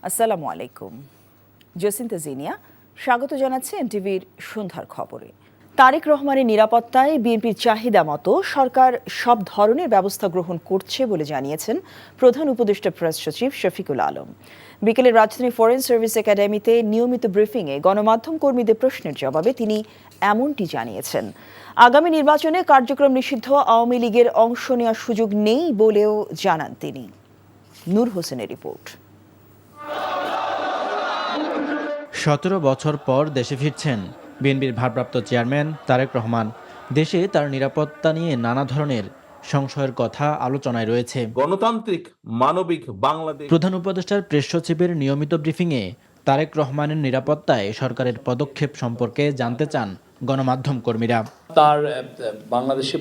আসসালামু আলাইকুম। জসিন্তা জিনিয়া স্বাগত জানাচ্ছে এনটিভির সন্ধ্যার খবরে। তারেক রহমানের নিরাপত্তায় বিএনপির চাহিদা মতো সরকার সব ধরনের ব্যবস্থা গ্রহণ করছে বলে জানিয়েছেন প্রধান উপদেষ্টা প্রেস সচিব শফিকুল আলম। বিকেলে রাজধানী ফরেন সার্ভিস একাডেমিতে নিয়মিত ব্রিফিংয়ে গণমাধ্যম কর্মীদের প্রশ্নের জবাবে তিনি এমনটি জানিয়েছেন। আগামী নির্বাচনে কার্যক্রম নিষিদ্ধ আওয়ামী লীগের অংশ নেওয়ার সুযোগ নেই বলেও জানান তিনি। নূর হোসেনের রিপোর্ট। ১৭ বছর পর দেশে ফিরছেন বিএনপির ভারপ্রাপ্ত চেয়ারম্যান তারেক রহমান। দেশে তার নিরাপত্তা নিয়ে নানা ধরনের সংশয়ের কথা আলোচনায় রয়েছে। গণতান্ত্রিক মানবিক বাংলাদেশ। প্রধান উপদেষ্টার প্রেস সচিবের নিয়মিত ব্রিফিংয়ে তারেক রহমানের নিরাপত্তায় সরকারের পদক্ষেপ সম্পর্কে জানতে চান গণমাধ্যম কর্মীরা। তার বাংলাদেশে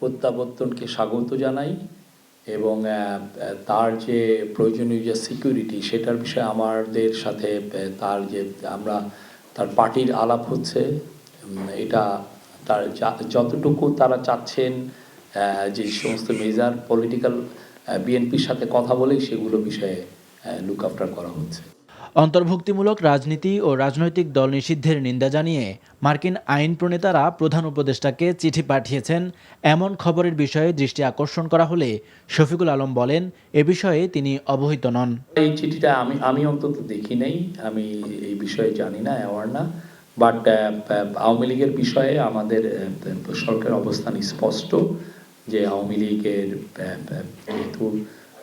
প্রত্যাবর্তনকে স্বাগত জানাই এবং তার যে প্রয়োজনীয় যে সিকিউরিটি সেটার বিষয়ে আমাদের সাথে তার পার্টির আলাপ হচ্ছে। এটা তার যতটুকু তারা চাচ্ছেন যে সমস্ত মেজার পলিটিক্যাল বিএনপির সাথে কথা বলেই সেগুলো বিষয়ে লুক আফটার করা হচ্ছে। অন্তর্ভুক্তিমূলক রাজনীতি ও রাজনৈতিক দল নিষিদ্ধের নিন্দা জানিয়ে মার্কিন আইন প্রণেতারা প্রধান উপদেষ্টাকে চিঠি পাঠিয়েছেন। এমন খবরের বিষয়ে দৃষ্টি আকর্ষণ করা হলে শফিকুল আলম বলেন, এ বিষয়ে তিনি অবহিত নন। এই চিঠিটা আমি অন্তত দেখি নাই, আমি এই বিষয়ে জানি না, অ্যাওয়ার না। বাট আওয়ামী লীগের বিষয়ে আমাদের সরকারের অবস্থান স্পষ্ট যে আওয়ামী লীগের যেহেতু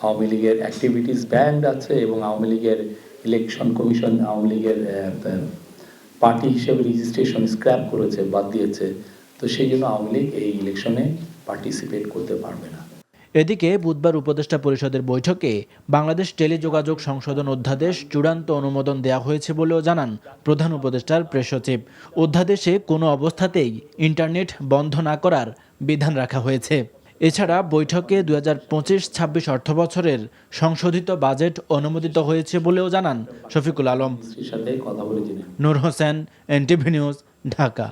আওয়ামী লীগের অ্যাক্টিভিটিস ব্যান্ড আছে এবং আওয়ামী লীগের ইলেকশন কমিশন আওয়ামী লীগের পার্টি হিসেবে রেজিস্ট্রেশন স্ক্র্যাপ করেছে, বাদ দিয়েছে। তো সেই জন্য আওয়ামী লীগ এই ইলেকশনে পার্টিসিপেট করতে পারবে না। এদিকে বুধবার উপদেষ্টা পরিষদের বৈঠকে বাংলাদেশ টেলিযোগাযোগ সংশোধন অধ্যাদেশ চূড়ান্ত অনুমোদন দেওয়া হয়েছে বলেও জানান প্রধান উপদেষ্টার প্রেস সচিব। অধ্যাদেশে কোনো অবস্থাতেই ইন্টারনেট বন্ধ না করার বিধান রাখা হয়েছে। এছাড়া বৈঠকে ২০২৫-২৬ অর্থবছরের সংশোধিত বাজেট অনুমোদিত হয়েছে বলেও জানান শফিকুল আলম। নূর হোসেন, এনটিভি নিউজ, ঢাকা।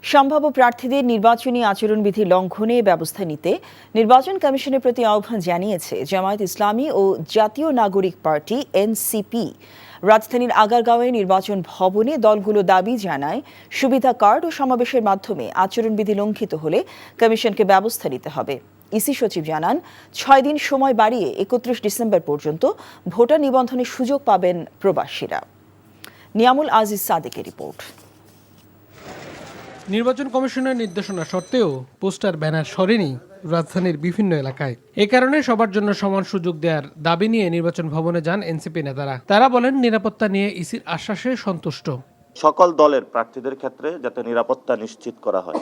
সম্ভাব্য প্রার্থীদের নির্বাচনী আচরণবিধি লঙ্ঘনে ব্যবস্থা নিতে নির্বাচন কমিশনের প্রতি আহ্বান জানিয়েছে জামায়াত ইসলামী ও জাতীয় নাগরিক পার্টি এনসিপি। রাজধানীর আগারগাঁওয়ে নির্বাচন ভবনে দলগুলো দাবি জানায়, সুবিধা কার্ড ও সমাবেশের মাধ্যমে আচরণবিধি লঙ্ঘিত হলে কমিশনকে ব্যবস্থা নিতে হবে। ইসি সচিব জানান, ৬ দিন সময় বাড়িয়ে ৩১ ডিসেম্বর পর্যন্ত ভোটার নিবন্ধনের সুযোগ পাবেন প্রবাসীরা। নিয়ামুল আজিজ সাদেকের রিপোর্ট। নির্বাচন কমিশনের নির্দেশনা সত্ত্বেও পোস্টার ব্যানার সরেনি রাজধানীর বিভিন্ন এলাকায়। এ কারণে সবার জন্য সমান সুযোগ দেওয়ার দাবি নিয়ে নির্বাচন ভবনে যান এনসিপি নেতারা। তারা বলেন, নিরাপত্তা নিয়ে ইসির আশ্বাসে সন্তুষ্ট। সকল দলের প্রার্থীদের ক্ষেত্রে যাতে নিরাপত্তা নিশ্চিত করা হয়।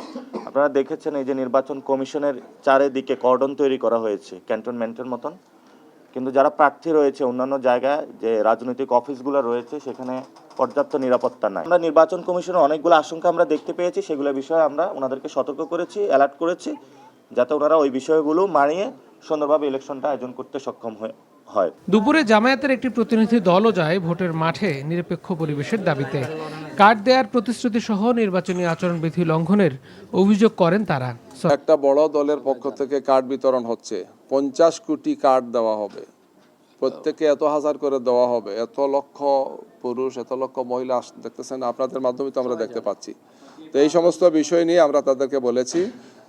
আপনারা দেখেছেন এই যে নির্বাচন কমিশনের চারিদিকে কর্ডন তৈরি করা হয়েছে ক্যান্টনমেন্টের মতন, কিন্তু যারা প্রার্থী রয়েছে অন্যান্য জায়গায় যে রাজনৈতিক অফিসগুলো রয়েছে সেখানে পর্যাপ্ত নিরাপত্তা নাই। আমরা নির্বাচন কমিশনের অনেকগুলো আশঙ্কা আমরা দেখতে পেয়েছি, সেগুলো বিষয়ে আমরা ওনাদেরকে সতর্ক করেছি, অ্যালার্ট করেছি, যাতে ওনারা ওই বিষয়গুলো মানিয়ে সুন্দরভাবে ইলেকশনটা আয়োজন করতে সক্ষম হয়। দুপুরে জামায়াতের একটি প্রতিনিধি দলও যায় ভোটের মাঠে নিরপেক্ষ পরিবেশের দাবিতে। কার্ড দেওয়ার প্রতিশ্রুতি সহ নির্বাচনী আচরণবিধি লঙ্ঘনের অভিযোগ করেন তারা। একটা বড় দলের পক্ষ থেকে কার্ড বিতরণ হচ্ছে, ৫০ কোটি কার্ড দেওয়া হবে, প্রত্যেকে এত হাজার করে দেওয়া হবে, এত লক্ষ পুরুষ এত লক্ষ মহিলা দেখতেছেন, আপনাদের মাধ্যমে তো আমরা দেখতে পাচ্ছি। তো এই সমস্ত বিষয় নিয়ে আমরা তাদেরকে বলেছি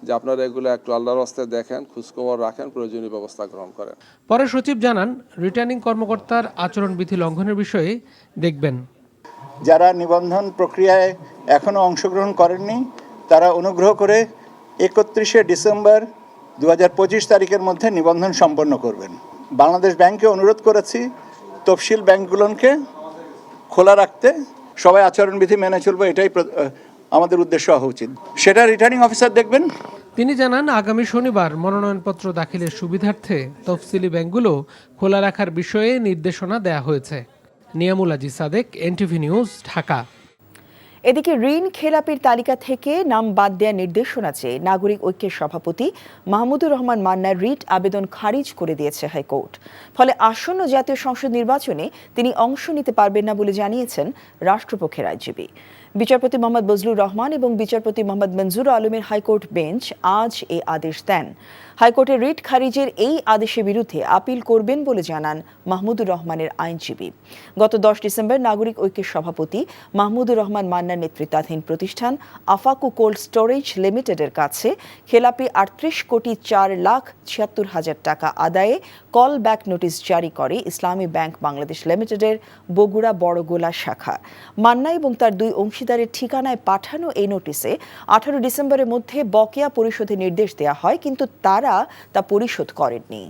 যে আপনারা এগুলো একটু আল্লাহর রাস্তায় দেখেন, খোঁজখবর রাখেন, প্রয়োজনীয় ব্যবস্থা গ্রহণ করেন। পরে সচিব জানান, রিটার্নিং কর্মকর্তার আচরণবিধি লঙ্ঘনের বিষয়ে দেখবেন। যারা নিবন্ধন প্রক্রিয়ায় এখনো অংশগ্রহণ করেননি তারা অনুগ্রহ করে ৩১ ডিসেম্বর ২০২৫ তারিখের মধ্যে নিবন্ধন সম্পন্ন করবেন। বাংলাদেশ ব্যাংকে অনুরোধ করেছি তফসিল ব্যাংকগুলোকে খোলা রাখতে, সবাই আচরণবিধি মেনে চলবো, এটাই আমাদের উদ্দেশ্য হওয়া উচিত। সেটা রিটার্নিং অফিসার দেখবেন। তিনি জানান, আগামী শনিবার মনোনয়নপত্র দাখিলের সুবিধার্থে তফসিলি ব্যাংকগুলো খোলা রাখার বিষয়ে নির্দেশনা দেওয়া হয়েছে। Niamul Aziz Sadek, NTV news, Dhaka. এদিকে ঋণ খেলাপির তালিকা থেকে নাম বাদ দেওয়ার নির্দেশনা চেয়ে নাগরিক ঐক্যের সভাপতি মাহমুদুর রহমান মান্নার রিট আবেদন খারিজ করে দিয়েছে হাইকোর্ট। ফলে আসন্ন জাতীয় সংসদ নির্বাচনে তিনি অংশ নিতে পারবেন না বলে জানিয়েছেন রাষ্ট্রপক্ষের আইনজীবী। বিচারপতি মোহাম্মদ বজলুর রহমান এবং বিচারপতি মোহাম্মদ মঞ্জুর আলমের হাইকোর্ট বেঞ্চ আজ এ আদেশ দেন। হাইকোর্টের রিট খারিজের এই আদেশের বিরুদ্ধে আপিল করবেন বলে জানান মাহমুদুর রহমানের আইনজীবী। গত 10 ডিসেম্বর নাগরিক ঐক্যের সভাপতি মাহমুদুর রহমান মান্নার নেতৃত্বাধীন প্রতিষ্ঠান আফাকু কোল্ড স্টোরেজ লিমিটেডের কাছে খেলাপি 38,04,76,000 টাকা আদায়ে কল ব্যাক নোটিশ জারি করে ইসলামী ব্যাংক বাংলাদেশ লিমিটেডের বগুড়া বড়গোলা শাখা। মান্না এবং তার 2 অংশীদারের ঠিকানায় পাঠানো এই নোটিশে 18 ডিসেম্বরের মধ্যে বকেয়া পরিশোধের নির্দেশ দেওয়া হয়, কিন্তু তারা তা পরিশোধ করেননি।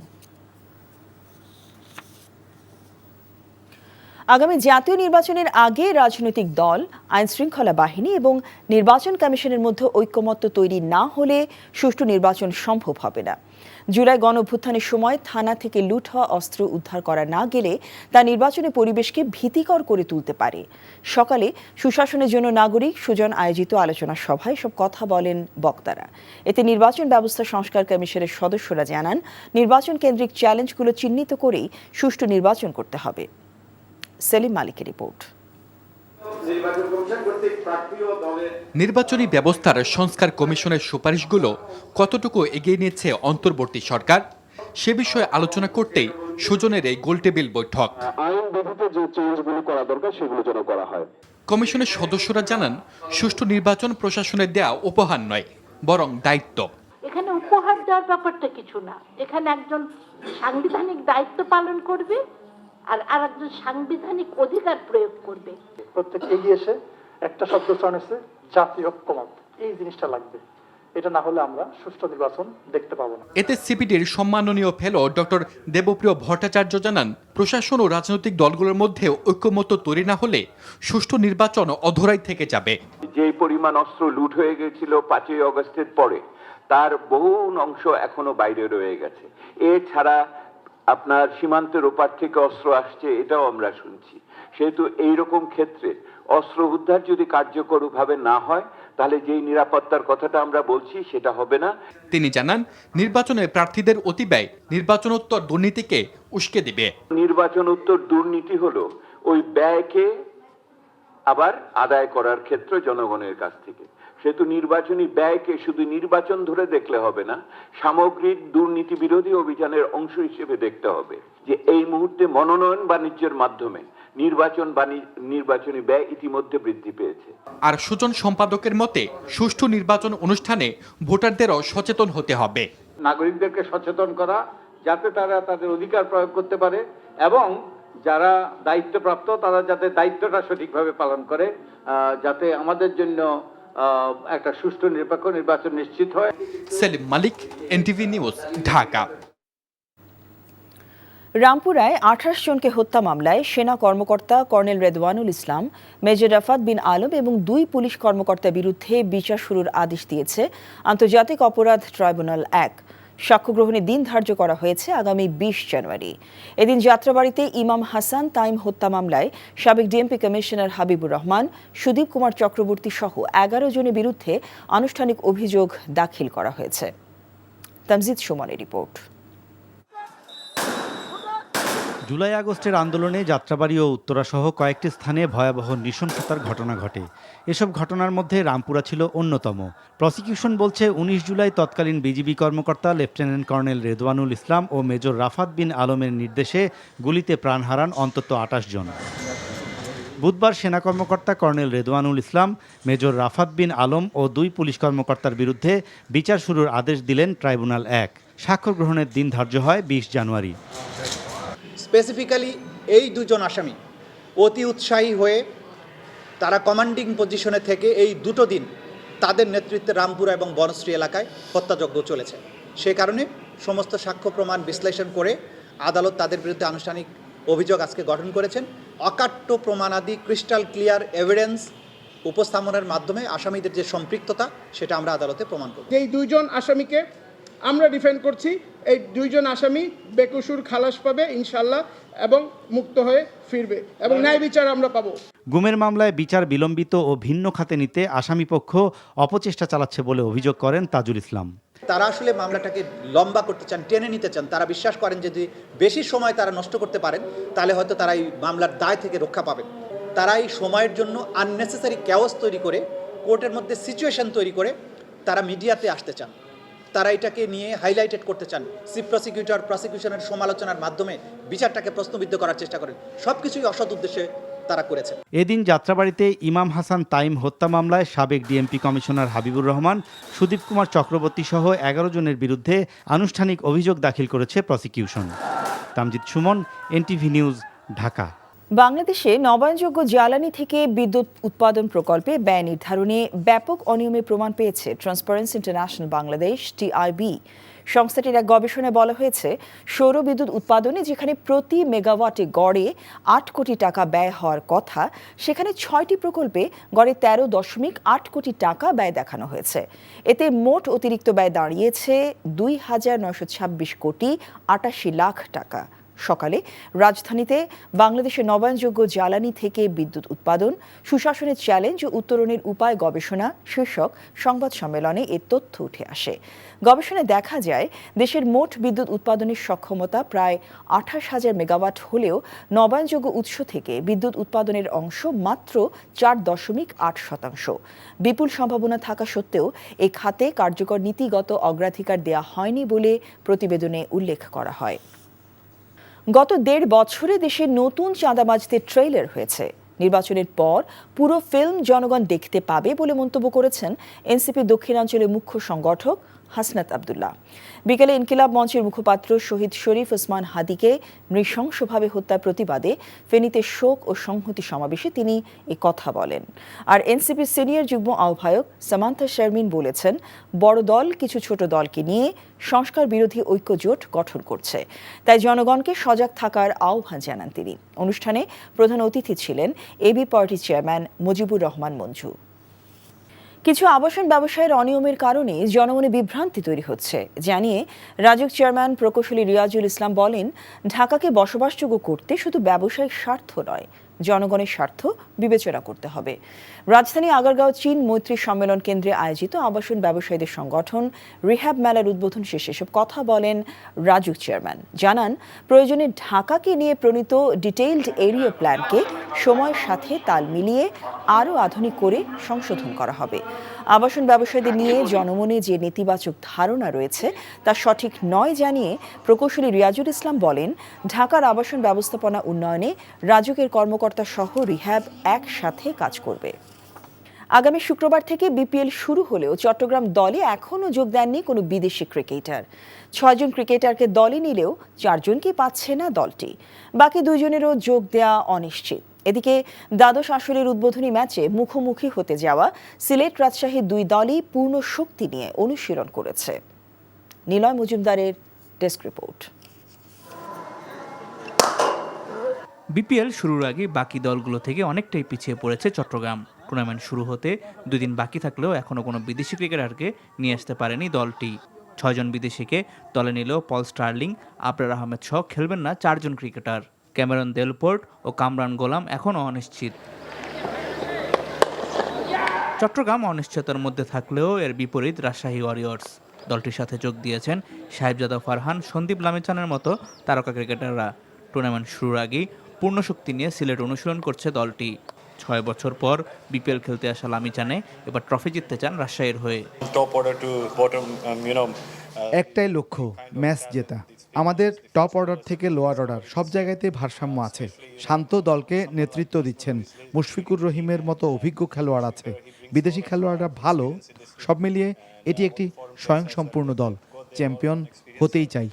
আগামী জাতীয় নির্বাচনের আগে রাজনৈতিক দল, আইনশৃঙ্খলা বাহিনী এবং নির্বাচন কমিশনের মধ্যে ঐকমত্য তৈরি না হলে সুষ্ঠু নির্বাচন সম্ভব হবে না। জুলাই গণঅভ্যুত্থানের সময় থানা থেকে লুট হওয়া অস্ত্র উদ্ধার করা না গেলে তা নির্বাচনী পরিবেশকে ভীতিকর করে তুলতে পারে। সকালে সুশাসনের জন্য নাগরিক সুজন আয়োজিত আলোচনা সভায় সব কথা বলেন বক্তারা। এতে নির্বাচন ব্যবস্থা সংস্কার কমিশনের সদস্যরা জানান, নির্বাচন কেন্দ্রিক চ্যালেঞ্জগুলো চিহ্নিত করেই সুষ্ঠু নির্বাচন করতে হবে। সেলিম মালিকের রিপোর্ট। নির্বাচনী ব্যবস্থার সংস্কার কমিশনের সুপারিশগুলো কতটুকু এগিয়ে নিয়েছে অন্তর্বর্তী সরকার, সে বিষয়ে আলোচনা করতেই সুজনের এই গোলটেবিল বৈঠক। কমিশনের সদস্যরা জানান, সুষ্ঠু নির্বাচন প্রশাসনের দেয়া উপহার নয়, বরং দায়িত্ব। এখানে উপহার দেওয়ার ব্যাপারটা কিছু না, এখানে একজন সাংবিধানিক দায়িত্ব পালন করবে আর আরেকজন সাংবিধানিক অধিকার প্রয়োগ করবে। প্রত্যেক এগিয়ে এসে একটা শব্দ উচ্চারণ হচ্ছে জাতীয় ঐক্যমত, এই জিনিসটা লাগবে। এটা না হলে আমরা সুষ্ঠু নির্বাচন দেখতে পাবো না। এতে সিপিডির সম্মাননীয় ফেলো ডক্টর দেবপ্রিয় ভট্টাচার্য জানান, প্রশাসন ও রাজনৈতিক দলগুলোর মধ্যে ঐক্যমত্য তৈরি না হলে সুষ্ঠু নির্বাচন অধরাই থেকে যাবে। যে পরিমাণ অস্ত্র লুট হয়ে গিয়েছিল 5ই আগস্টের পরে, তার বহু অংশ এখনো বাইরে রয়ে গেছে। এছাড়া আপনার সীমান্তের ওপার থেকে অস্ত্র আসছে, এটাও আমরা শুনছি। সেহেতু এইরকম ক্ষেত্রে অস্ত্র উদ্ধার যদি কার্যকরভাবে না হয়, তাহলে যেই নিরাপত্তার কথাটা আমরা বলছি সেটা হবে না। তিনি জানান, নির্বাচনে প্রার্থীদের অতিব্যয় নির্বাচনোত্তর দুর্নীতিকে উস্কে দিবে। নির্বাচনোত্তর দুর্নীতি হলো ওই ব্যয়কে আবার আদায় করার ক্ষেত্রে জনগণের কাছ থেকে। সেহেতু নির্বাচনী ব্যয়কে শুধু নির্বাচন ধরে দেখলে হবে না, সামগ্রিক দুর্নীতি বিরোধী অভিযানের অংশ হিসেবে দেখতে হবে যে এই মুহূর্তে মনোনয়ন বাণিজ্যের মাধ্যমে নির্বাচনী ব্যয় ইতিমধ্যে বৃদ্ধি পেয়েছে। আর সুজন সম্পাদকের মতে, সুষ্ঠু নির্বাচন অনুষ্ঠানে ভোটারদেরও সচেতন হতে হবে। নাগরিকদেরকে সচেতন করা, যাতে তারা তাদের অধিকার প্রয়োগ করতে পারে এবং যারা দায়িত্বপ্রাপ্ত তারা যাতে দায়িত্বটা সঠিকভাবে পালন করে, যাতে আমাদের জন্য একটা সুষ্ঠু নিরপেক্ষ নির্বাচন নিশ্চিত হয়। সেলিম মালিক, এনটিভি নিউজ, ঢাকা। রামপুরায় 28 জনকে হত্যা মামলায় সেনা কর্মকর্তা কর্নেল রেদওয়ানুল ইসলাম, মেজর রাফাত বিন আলম এবং 2 পুলিশ কর্মকর্তার বিরুদ্ধে বিচার শুরুর আদেশ দিয়েছে আন্তর্জাতিক অপরাধ ট্রাইব্যুনাল 1। সাক্ষ্য গ্রহণের দিন ধার্য করা হয়েছে আগামী 20 জানুয়ারি। এদিন যাত্রাবাড়িতে ইমাম হাসান তাইম হত্যা মামলায় সাবেক ডিএমপি কমিশনার হাবিবুর রহমান, সুদীপ কুমার চক্রবর্তী সহ 11 জনের বিরুদ্ধে আনুষ্ঠানিক অভিযোগ দাখিল করা হয়েছে। তামজিদ সুমনের রিপোর্ট। জুলাই আগস্টের আন্দোলনে যাত্রাবাড়ি ও উত্তরাসহ কয়েকটি স্থানে ভয়াবহ নৃশংসতার ঘটনা ঘটে। এসব ঘটনার মধ্যে রামপুরা ছিল অন্যতম। প্রসিকিউশন বলছে, 19 জুলাই তৎকালীন বিজিবি কর্মকর্তা লেফটেন্যান্ট কর্নেল রেদওয়ানুল ইসলাম ও মেজর রাফাত বিন আলমের নির্দেশে গুলিতে প্রাণ হারান অন্তত 28 জন। বুধবার সেনা কর্মকর্তা কর্নেল রেদওয়ানুল ইসলাম, মেজর রাফাত বিন আলম ও 2 পুলিশ কর্মকর্তার বিরুদ্ধে বিচার শুরুর আদেশ দিলেন ট্রাইব্যুনাল 1। সাক্ষ্য গ্রহণের দিন ধার্য হয় 20 জানুয়ারি। স্পেসিফিক্যালি এই 2 জন আসামি অতি উৎসাহী হয়ে তারা কমান্ডিং পজিশনে থেকে এই 2 দিন তাদের নেতৃত্বে রামপুরা এবং বনশ্রী এলাকায় হত্যাযজ্ঞ চলেছে। সে কারণে সমস্ত সাক্ষ্য প্রমাণ বিশ্লেষণ করে আদালত তাদের বিরুদ্ধে আনুষ্ঠানিক অভিযোগ আজকে গঠন করেছেন। অকাট্য প্রমাণাদি, ক্রিস্টাল ক্লিয়ার এভিডেন্স উপস্থাপনের মাধ্যমে আসামিদের যে সম্পৃক্ততা সেটা আমরা আদালতে প্রমাণ করব। এই 2 জন আসামিকে আমরা ডিফেন্ড করছি। এই 2 জন আসামি বেকসুর খালাস পাবে ইনশাল্লাহ এবং মুক্ত হয়ে ফিরবে এবং ন্যায় বিচার আমরা পাবো। গুমের মামলায় বিচার বিলম্বিত ও ভিন্ন খাতে নিতে আসামিপক্ষ অপচেষ্টা চালাচ্ছে বলে অভিযোগ করেন তাজুল ইসলাম। তারা আসলে মামলাটাকে লম্বা করতে চান, টেনে নিতে চান। তারা বিশ্বাস করেন যদি বেশি সময় তারা নষ্ট করতে পারেন তাহলে হয়তো তারা এই মামলার দায় থেকে রক্ষা পাবেন। তারা এই সময়ের জন্য আননেসেসারি ক্যাওস তৈরি করে, কোর্টের মধ্যে সিচুয়েশন তৈরি করে তারা মিডিয়াতে আসতে চান। তারা এটাকে নিয়ে হাইলাইটেড করতে চান। চিফ প্রসিকিউটর প্রসিকিউশনের সমালোচনার মাধ্যমে বিচারটাকে প্রশ্নবিদ্ধ করার চেষ্টা করেন। সব কিছুই অসৎ উদ্দেশ্যে তারা করেছেন। এদিন যাত্রাবাড়িতে ইমাম হাসান তাইম হত্যা মামলায় সাবেক ডিএমপি কমিশনার হাবিবুর রহমান, সুদীপ কুমার চক্রবর্তী সহ 11 জনের বিরুদ্ধে আনুষ্ঠানিক অভিযোগ দাখিল করেছে prosecution. Tamjid Suman, NTV news, Dhaka. বাংলাদেশে নবায়নযোগ্য জ্বালানি থেকে বিদ্যুৎ উৎপাদন প্রকল্পে ব্যয় নির্ধারণে ব্যাপক অনিয়মের প্রমাণ পেয়েছে ট্রান্সপারেন্সি ইন্টারন্যাশনাল বাংলাদেশ টিআইবি। সংস্থাটির এক গবেষণায় বলা হয়েছে, সৌর বিদ্যুৎ উৎপাদনে যেখানে প্রতি মেগাওয়াটে গড়ে 8 কোটি টাকা ব্যয় হওয়ার কথা, সেখানে 6টি প্রকল্পে গড়ে 13.8 কোটি টাকা ব্যয় দেখানো হয়েছে। এতে মোট অতিরিক্ত ব্যয় দাঁড়িয়েছে 2,926 কোটি 88 লাখ টাকা। সকালে রাজধানীতে বাংলাদেশের নবায়নযোগ্য জ্বালানি থেকে বিদ্যুৎ উৎপাদন, সুশাসনের চ্যালেঞ্জ ও উত্তরণের উপায় গবেষণা শীর্ষক সংবাদ সম্মেলনে এ তথ্য উঠে আসে। গবেষণায় দেখা যায়, দেশের মোট বিদ্যুৎ উৎপাদনের সক্ষমতা প্রায় 28,000 মেগাওয়াট হলেও নবায়নযোগ্য উৎস থেকে বিদ্যুৎ উৎপাদনের অংশ মাত্র 4.8%। বিপুল সম্ভাবনা থাকা সত্ত্বেও এ খাতে কার্যকর নীতিগত অগ্রাধিকার দেওয়া হয়নি বলে প্রতিবেদনে উল্লেখ করা হয়। গত 1.5 বছরে দেশে নতুন চাঁদাবাজদের ট্রেইলার হয়েছে। নির্বাচনের পর পুরো ফিল্ম জনগণ দেখতে পাবে বলে মন্তব্য করেছেন এনসিপি দক্ষিণাঞ্চলের মুখ্য সংগঠক হাসনাত আব্দুল্লাহ। বিকেলে ইনকিলাব মঞ্চের মুখপাত্র শহীদ শরীফ ওসমান হাদিকে নৃশংসভাবে হত্যার প্রতিবাদে ফেনীতে শোক ও সংহতি সমাবেশে তিনি এ কথা বলেন। আর এনসিপির সিনিয়র যুগ্ম আহ্বায়ক সামান্থা শারমিন বলেছেন, বড় দল কিছু ছোট দলকে নিয়ে সংস্কার বিরোধী ঐক্যজোট গঠন করছে, তাই জনগণকে সজাগ থাকার আহ্বান জানান তিনি। অনুষ্ঠানে প্রধান অতিথি ছিলেন AB party chairman Mujibur Rahman Manju. কিছু আবাসন ব্যবসায়ের অনিয়মের কারণে জনমনে বিভ্রান্তি তৈরি হচ্ছে জানিয়ে রাজউক চেয়ারম্যান প্রকৌশলী রিয়াজুল ইসলাম বলেন, ঢাকাকে বসবাসযোগ্য করতে শুধু ব্যবসায়িক স্বার্থ নয়, জনগণের স্বার্থ বিবেচনা করতে হবে। রাজধানী আগারগাঁও চীন মৈত্রী সম্মেলন কেন্দ্রে আয়োজিত আবাসন ব্যবসায়ীদের সংগঠন রিহ্যাব মেলার উদ্বোধন শেষে এসব কথা বলেন রাজউক চেয়ারম্যান। জানান, প্রয়োজনে ঢাকাকে নিয়ে প্রণীত ডিটেইলড এরিয়া প্ল্যানকে সময়ের সাথে তাল মিলিয়ে আরও আধুনিক করে সংশোধন করা হবে। আবাসন ব্যবসায়ীদের নিয়ে জনমনে যে নেতিবাচক ধারণা রয়েছে তা সঠিক নয় জানিয়ে প্রকৌশলী রিয়াজুল ইসলাম বলেন, ঢাকার আবাসন ব্যবস্থাপনা উন্নয়নে রাজুকের কর্মকর্তা সহ রিহ্যাব একসাথে কাজ করবে। আগামী শুক্রবার থেকে বিপিএল শুরু হলেও চট্টগ্রাম দলে এখনও যোগ দেননি কোনো বিদেশি ক্রিকেটার। 6 জন ক্রিকেটারকে দলে নিলেও 4 জনকে পাচ্ছে না দলটি। বাকি 2 জনেরও যোগ দেওয়া অনিশ্চিত। এদিকে দ্বাদশ আসরের উদ্বোধনী ম্যাচে মুখোমুখি হতে যাওয়া সিলেট রাজশাহী 2 দলই পূর্ণ শক্তি নিয়ে অনুশীলন করেছে। নিলয় মজুমদারের ডেস্ক রিপোর্ট। বিপিএল শুরুর আগে বাকি দলগুলো থেকে অনেকটাই পিছিয়ে পড়েছে চট্টগ্রাম। টুর্নামেন্ট শুরু হতে 2 দিন বাকি থাকলেও এখনও কোনো বিদেশি ক্রিকেটারকে নিয়ে আসতে পারেনি দলটি। 6 জন বিদেশিকে দলে নিলেও পল স্টার্লিং, আবরার আহমেদ সহ খেলবেন না 4 জন ক্রিকেটার। ক্যামেরন দেলপোর্ট ও কামরান গোলাম এখনও অনিশ্চিত। চট্টগ্রাম অনিশ্চয়তার মধ্যে থাকলেও এর বিপরীত রাজশাহী ওয়ারিয়র্স। দলটির সাথে যোগ দিয়েছেন সাহেবজাদা ফারহান, সন্দীপ লামিচানের মতো তারকা ক্রিকেটাররা। টুর্নামেন্ট শুরুর আগেই পূর্ণ শক্তি নিয়ে সিলেট অনুশীলন করছে দলটি। 6 বছর পর বিপিএল খেলতে আসা লামিচানে এবার ট্রফি জিততে চান রাজশাহীর হয়ে। একটাই লক্ষ্য, ম্যাচ জেতা। আমাদের টপ অর্ডার থেকে লোয়ার অর্ডার সব জায়গাতে ভারসাম্য আছে। শান্ত দলকে নেতৃত্ব দিচ্ছেন, মুশফিকুর রহিমের মতো অভিজ্ঞ খেলোয়াড় আছে, বিদেশি খেলোয়াড়রা ভালো। সব মিলিয়ে এটি একটি স্বয়ংসম্পূর্ণ দল, চ্যাম্পিয়ন হতেই চাই।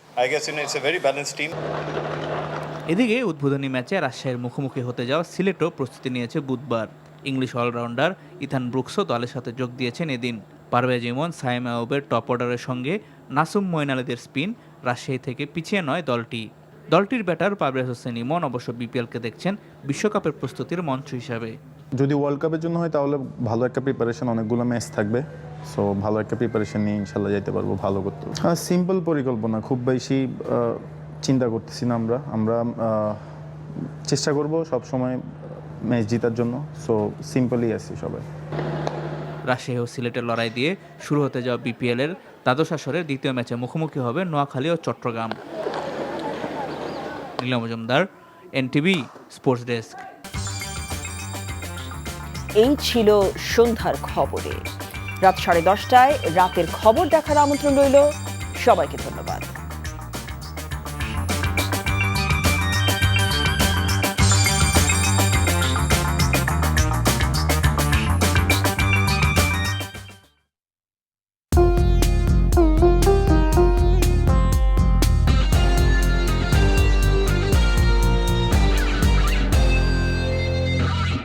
এদিকে উদ্বোধনী ম্যাচে রাজশাহীর মুখোমুখি হতে যাওয়া সিলেটও প্রস্তুতি নিয়েছে বুধবার। ইংলিশ অলরাউন্ডার ইথান ব্রুকসও দলের সাথে যোগ দিয়েছেন এদিন। পারভেজ ইমন, সাইম আউবের টপ অর্ডারের সঙ্গে নাসুম মঈন আলীদের স্পিন রাজশাহী থেকে পিছিয়ে নয় দলটি। দলটির ব্যাটার পারভেজ হোসেন ইমন অবশ্য বিপিএলকে দেখছেন বিশ্বকাপের প্রস্তুতির মঞ্চ হিসাবে। যদি ওয়ার্ল্ড কাপের জন্য হয় তাহলে ভালো একটা প্রিপারেশন, অনেকগুলো ম্যাচ থাকবে, সো ভালো একটা প্রিপারেশন নিয়ে ইনশাল্লাহ যেতে পারবো ভালো করতে। হ্যাঁ, সিম্পল পরিকল্পনা, খুব বেশি চিন্তা করতেছি না। আমরা চেষ্টা করব সব সময় ম্যাচ জেতার জন্য, সো সিম্পলি আছি সবাই। রাজশাহী ও সিলেটের লড়াই দিয়ে শুরু হতে যাওয়া বিপিএলের দ্বাদশ আসরের দ্বিতীয় ম্যাচে মুখোমুখি হবে নোয়াখালী ও Chattogram. Niloy Majumdar, NTV sports desk. এই ছিল সন্ধ্যার খবরে। রাত 10:30টায় রাতের খবর দেখার আমন্ত্রণ রইল। সবাইকে ধন্যবাদ।